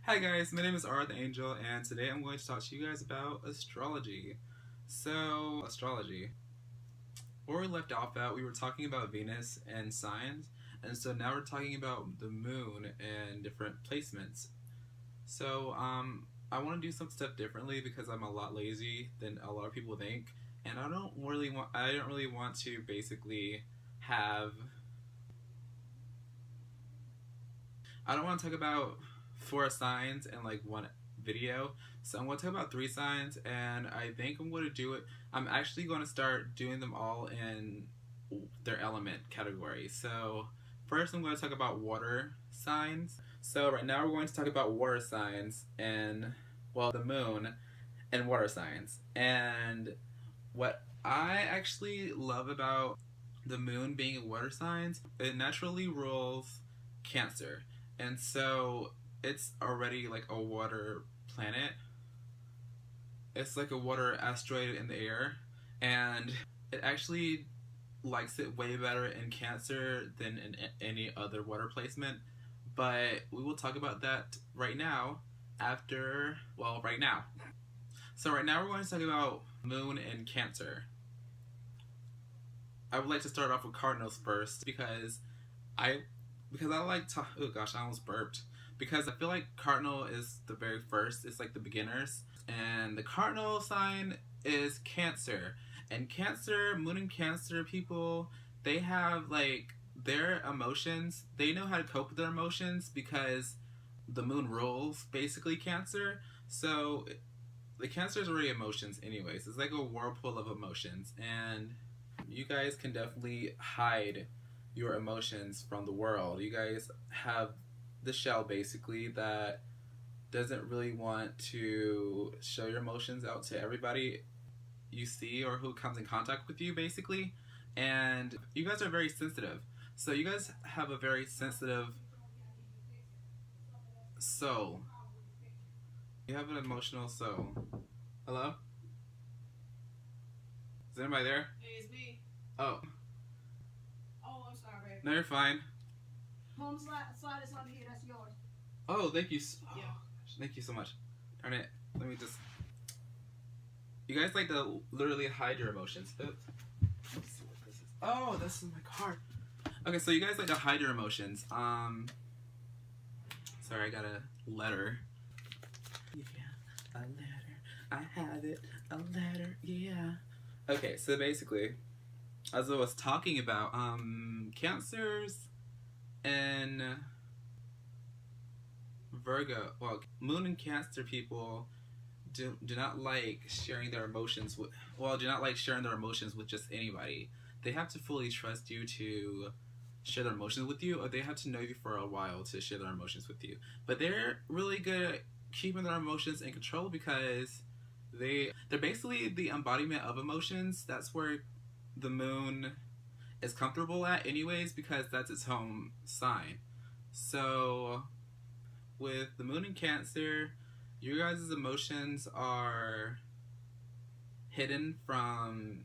Hi guys, my name is Angel, and today I'm going to talk to you guys about astrology. So, astrology. Where we left off at, we were talking about Venus and signs, and so now we're talking about the moon and different placements. So, I want to do some stuff differently because I'm a lot lazy than a lot of people think, and I don't really want to basically have I don't want to talk about four signs in like one video. So I'm going to talk about three signs, and I think I'm going to do it. I'm actually going to start doing them all in their element category. So first I'm going to talk about water signs. So right now we're going to talk about water signs and, well, the moon and water signs. And what I actually love about the moon being in water signs, it naturally rules Cancer. And so it's already like a water planet. It's like a water asteroid in the air. And it actually likes it way better in Cancer than in any other water placement. But we will talk about that right now right now. So right now we're going to talk about moon and Cancer. I would like to start off with cardinals first I I like to. Oh gosh, I almost burped. Because I feel like cardinal is the very first. It's like the beginners, and the cardinal sign is Cancer. And Cancer, moon and Cancer people, they have like their emotions. They know how to cope with their emotions because the moon rules basically Cancer. So the Cancer is already emotions, anyways. It's like a whirlpool of emotions, and you guys can definitely hide your emotions from the world. You guys have the shell basically that doesn't really want to show your emotions out to everybody you see or who comes in contact with you basically. And you guys are very sensitive. So you guys have a very sensitive soul. You have an emotional soul. Hello? Is anybody there? Hey, it's me. Oh. Oh, I'm sorry. No, you're fine. Home slide is on here. That's yours. Oh, thank you. Yeah. Thank you so much. Darn it. Let me just. You guys like to literally hide your emotions. Oops. Let's see what this is. Oh, this is my card. Okay, so you guys like to hide your emotions. Sorry, I got a letter. Yeah, a letter. I have it. A letter. Yeah. Okay, so basically, as I was talking about, Cancers and Virgo, well, Moon and Cancer people do not like sharing their emotions with, do not like sharing their emotions with just anybody. They have to fully trust you to share their emotions with you, or they have to know you for a while to share their emotions with you. But they're really good at keeping their emotions in control because they're basically the embodiment of emotions. That's where the moon is comfortable at anyways because that's its home sign. So with the moon in Cancer, you guys' emotions are hidden from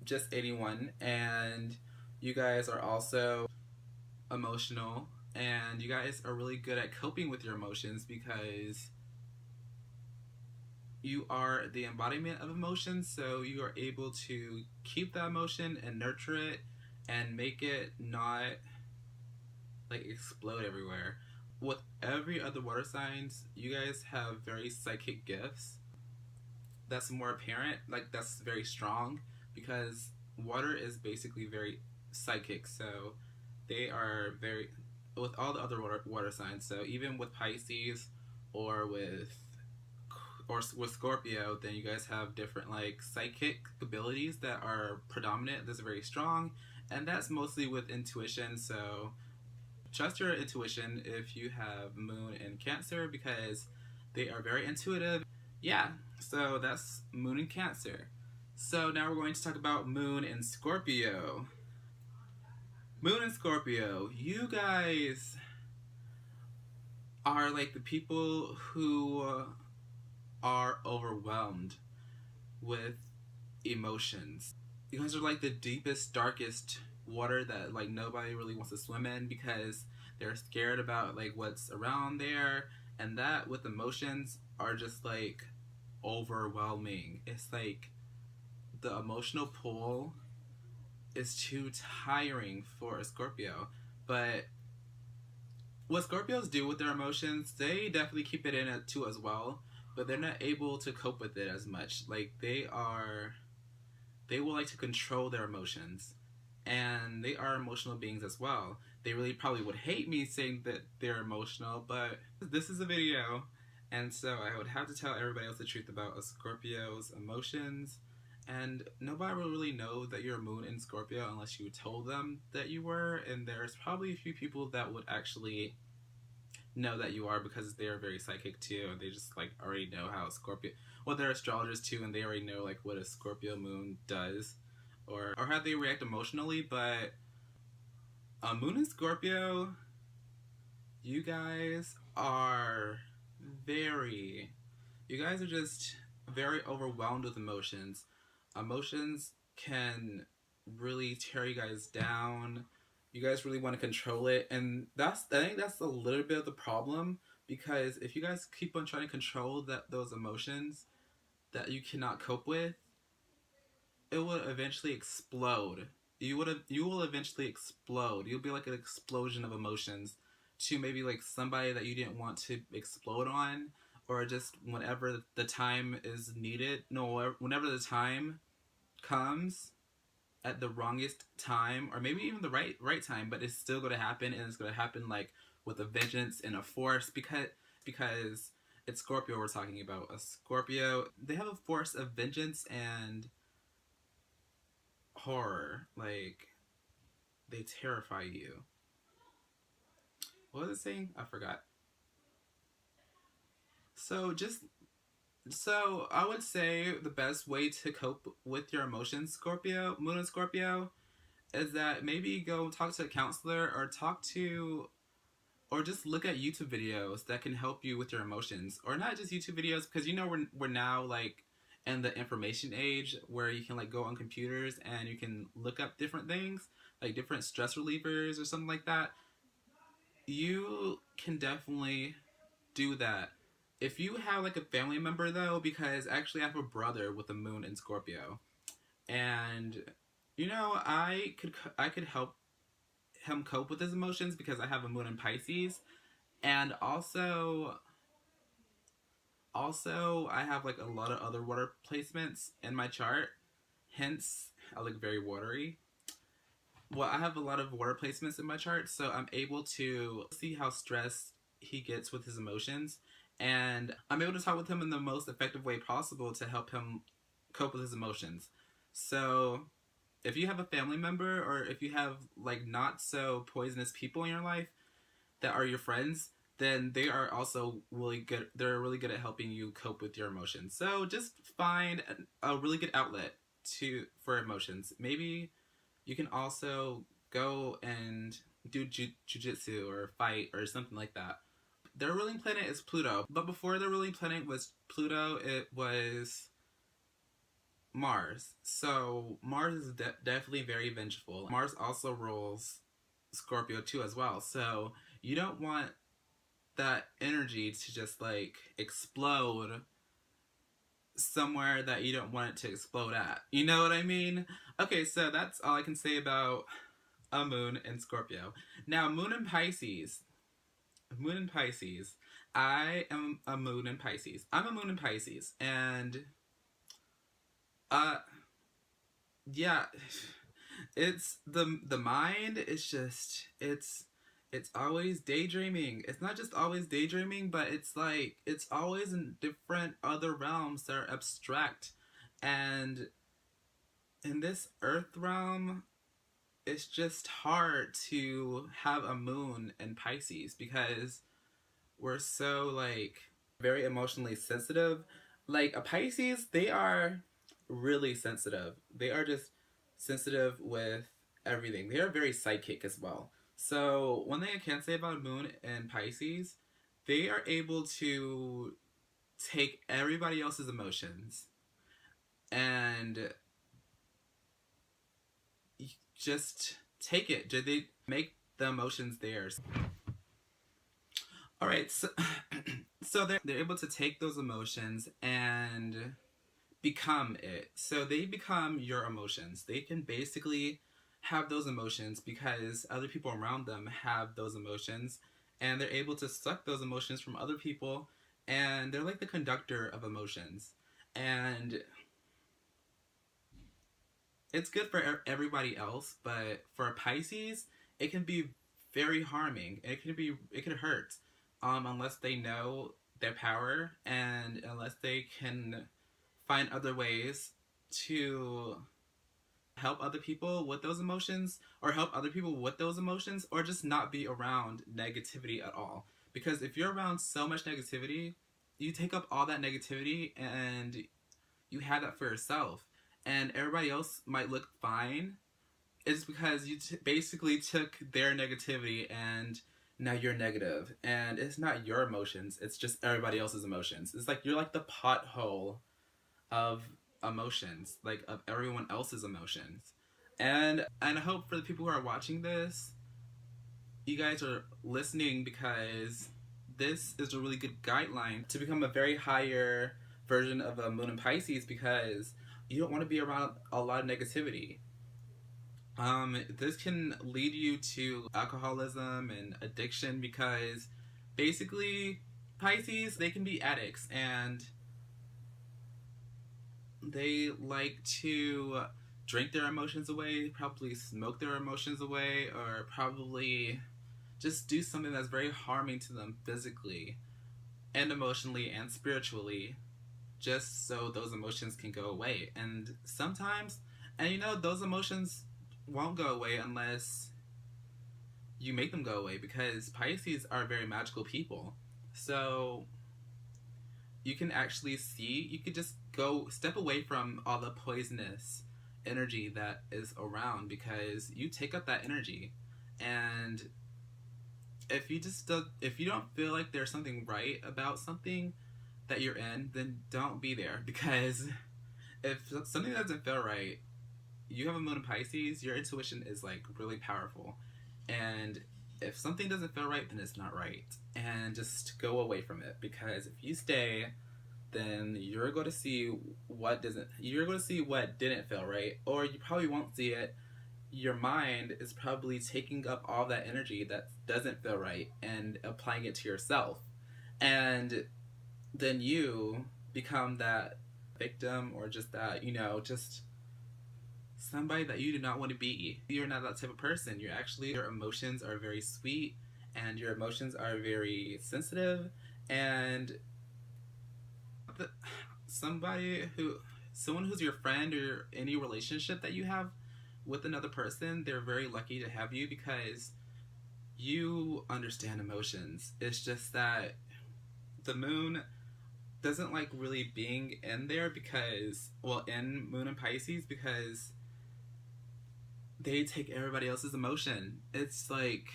just anyone, and you guys are also emotional, and you guys are really good at coping with your emotions because you are the embodiment of emotions, so you are able to keep that emotion and nurture it and make it not like explode everywhere. With every other water signs, you guys have very psychic gifts. That's more apparent, like that's very strong because water is basically very psychic. So they are very with all the other water signs. So even with Pisces or with Scorpio, then you guys have different like psychic abilities that are predominant. That's very strong, and that's mostly with intuition. So trust your intuition if you have moon in Cancer because they are very intuitive. Yeah, so that's moon in Cancer. So now we're going to talk about moon in Scorpio. Moon in Scorpio, you guys are like the people who are overwhelmed with emotions. You guys are like the deepest, darkest water that like nobody really wants to swim in because they're scared about like what's around there, And that with emotions are just like overwhelming. It's like the emotional pull is too tiring for a Scorpio. But what Scorpios do with their emotions, they definitely keep it in it too as well, but they're not able to cope with it as much. Like they will like to control their emotions, and they are emotional beings as well. They really probably would hate me saying that they're emotional, but this is a video, and so I would have to tell everybody else the truth about a Scorpio's emotions. And nobody will really know that you're a moon in Scorpio unless you told them that you were. And there's probably a few people that would actually know that you are because they are very psychic too, and they just like already know how Scorpio. Well, they're astrologers too, and they already know like what a Scorpio moon does, or how they react emotionally. But a moon in Scorpio, you guys are very. You guys are just very overwhelmed with emotions. Emotions can really tear you guys down. You guys really want to control it, and I think that's a little bit of the problem, because if you guys keep on trying to control those emotions that you cannot cope with, it will eventually explode. You will eventually explode. You'll be like an explosion of emotions to maybe like somebody that you didn't want to explode on, or just whenever the time is needed. No, whenever the time comes at the wrongest time, or maybe even the right time, but it's still going to happen, and it's going to happen like with a vengeance and a force, because it's Scorpio we're talking about. A Scorpio, they have a force of vengeance and horror. Like, they terrify you. What was it saying? I forgot. So just so I would say the best way to cope with your emotions, Scorpio, Moon and Scorpio, is that maybe go talk to a counselor, or just look at YouTube videos that can help you with your emotions, or not just YouTube videos, because we're now like in the information age where you can like go on computers and you can look up different things, like different stress relievers or something like that. You can definitely do that. If you have like a family member though, because actually I have a brother with a moon in Scorpio, and I could help him cope with his emotions because I have a moon in Pisces, and also I have like a lot of other water placements in my chart. Hence, I look very watery. Well, I have a lot of water placements in my chart, so I'm able to see how stressed he gets with his emotions, and I'm able to talk with him in the most effective way possible to help him cope with his emotions. So, if you have a family member, or if you have like not so poisonous people in your life that are your friends, then they are also really good. They're really good at helping you cope with your emotions. So just find a really good outlet for emotions. Maybe you can also go and do jujitsu or fight or something like that. Their ruling planet is Pluto, but before their ruling planet was Pluto, it was Mars. So Mars is definitely very vengeful. Mars also rules Scorpio too as well. So you don't want that energy to just like explode somewhere that you don't want it to explode at. You know what I mean? Okay, so that's all I can say about a moon in Scorpio. Now, moon in Pisces. Moon in Pisces. I am a moon in Pisces. I'm a moon in Pisces, and uh yeah, it's the mind is just it's always daydreaming. It's not just always daydreaming, but it's like it's always in different other realms that are abstract. And in this earth realm, it's just hard to have a moon in Pisces because we're so like very emotionally sensitive. Like a Pisces, they are really sensitive. They are just sensitive with everything. They are very psychic as well. So one thing I can say about Moon and Pisces, they are able to take everybody else's emotions and just take it. They make the emotions theirs. All right, so, so they're able to take those emotions and become it. So they become your emotions. They can basically have those emotions because other people around them have those emotions, and they're able to suck those emotions from other people, and they're like the conductor of emotions. And it's good for everybody else, but for Pisces, it can be very harming. It can hurt, unless they know their power and unless they can find other ways to help other people with those emotions, or help other people with those emotions, or just not be around negativity at all. Because if you're around so much negativity, you take up all that negativity and you have that for yourself, and everybody else might look fine. It's because you basically took their negativity and now you're negative, and it's not your emotions, it's just everybody else's emotions. It's like you're like the pothole of emotions, like of everyone else's emotions. And I hope for the people who are watching this, you guys are listening, because this is a really good guideline to become a very higher version of a moon in Pisces, because you don't want to be around a lot of negativity. This can lead you to alcoholism and addiction, because basically Pisces, they can be addicts, and they like to drink their emotions away, probably smoke their emotions away, or probably just do something that's very harming to them physically and emotionally and spiritually, just so those emotions can go away. And sometimes, and you know, those emotions won't go away unless you make them go away, because Pisces are very magical people. So you can actually see, you could just go step away from all the poisonous energy that is around, because you take up that energy. And if you don't feel like there's something right about something that you're in, then don't be there, because if something doesn't feel right, you have a moon in Pisces, your intuition is like really powerful. And if something doesn't feel right, then it's not right. And just go away from it, because if you stay, then you're going to see what didn't feel right, or you probably won't see it. Your mind is probably taking up all that energy that doesn't feel right and applying it to yourself. And then you become that victim, or just that, just somebody that you do not want to be. You're not that type of person. Your emotions are very sweet, and your emotions are very sensitive, and the, somebody who someone who's your friend, or any relationship that you have with another person, they're very lucky to have you, because you understand emotions. It's just that the moon doesn't like really being in there, because, well, in moon and Pisces, because they take everybody else's emotion. It's like,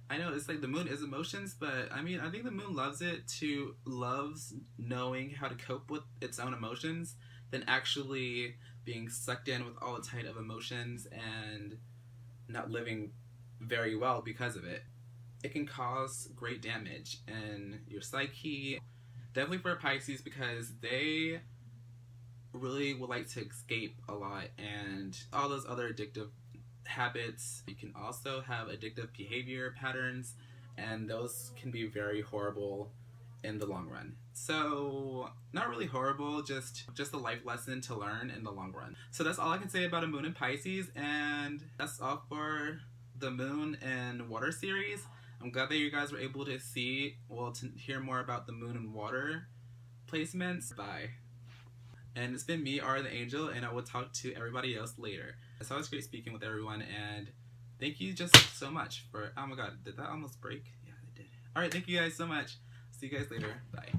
I know it's like the moon is emotions, but I mean, I think the moon loves knowing how to cope with its own emotions than actually being sucked in with all the tide of emotions and not living very well because of it. It can cause great damage in your psyche. Definitely for Pisces, because they really would like to escape a lot, and all those other addictive habits. You can also have addictive behavior patterns, and those can be very horrible in the long run. So, not really horrible, just a life lesson to learn in the long run. So that's all I can say about a moon in Pisces, and that's all for the moon and water series. I'm glad that you guys were able to to hear more about the moon and water placements. Bye. And it's been me, Ara the Angel, and I will talk to everybody else later. It's always great speaking with everyone, and thank you just so much for. Oh my god, did that almost break? Yeah, it did. Alright, thank you guys so much. See you guys later. Bye.